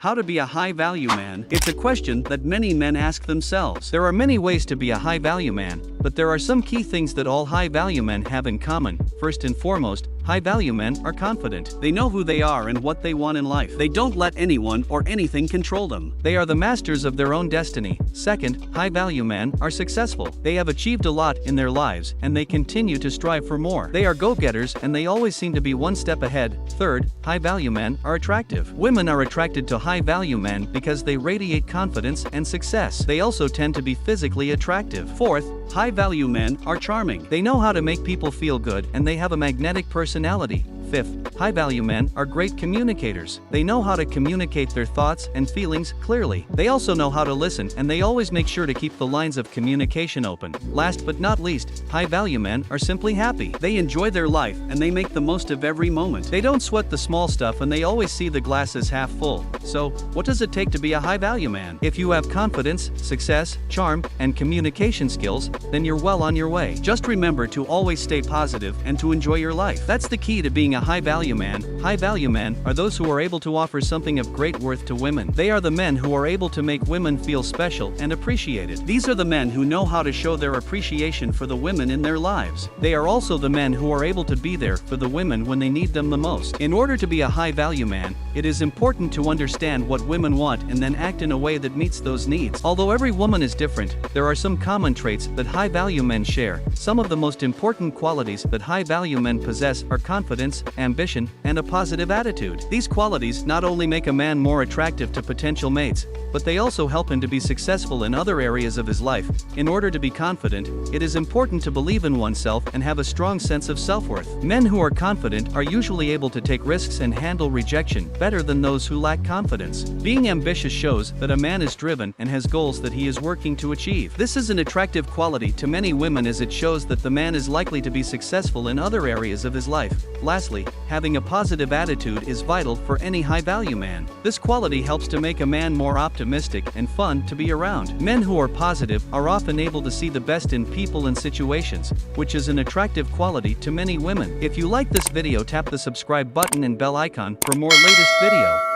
How to be a high-value man? It's a question that many men ask themselves. There are many ways to be a high-value man, but there are some key things that all high-value men have in common. First and foremost, high-value men are confident. They know who they are and what they want in life. They don't let anyone or anything control them. They are the masters of their own destiny. Second, high-value men are successful. They have achieved a lot in their lives, and they continue to strive for more. They are go-getters, and they always seem to be one step ahead. Third, high-value men are attractive. Women are attracted to high-value men because they radiate confidence and success. They also tend to be physically attractive. Fourth, high-value men are charming. They know how to make people feel good, and they have a magnetic personality. Fifth, high-value men are great communicators. They know how to communicate their thoughts and feelings clearly. They also know how to listen, and they always make sure to keep the lines of communication open. Last but not least, high-value men are simply happy. They enjoy their life, and they make the most of every moment. They don't sweat the small stuff, and they always see the glass as half full. So, what does it take to be a high-value man? If you have confidence, success, charm, and communication skills, then you're well on your way. Just remember to always stay positive and to enjoy your life. That's the key to being a high-value man. High-value men are those who are able to offer something of great worth to women. They are the men who are able to make women feel special and appreciated. These are the men who know how to show their appreciation for the women in their lives. They are also the men who are able to be there for the women when they need them the most. In order to be a high-value man, it is important to understand what women want and then act in a way that meets those needs. Although every woman is different, there are some common traits that high-value men share. Some of the most important qualities that high-value men possess are confidence, ambition, and a positive attitude. These qualities not only make a man more attractive to potential mates, but they also help him to be successful in other areas of his life. In order to be confident, it is important to believe in oneself and have a strong sense of self-worth. Men who are confident are usually able to take risks and handle rejection better than those who lack confidence. Being ambitious shows that a man is driven and has goals that he is working to achieve. This is an attractive quality to many women as it shows that the man is likely to be successful in other areas of his life. Lastly, having a positive attitude is vital for any high-value man. This quality helps to make a man more optimistic and fun to be around. Men who are positive are often able to see the best in people and situations, which is an attractive quality to many women. If you like this video, tap the subscribe button and bell icon for more latest video.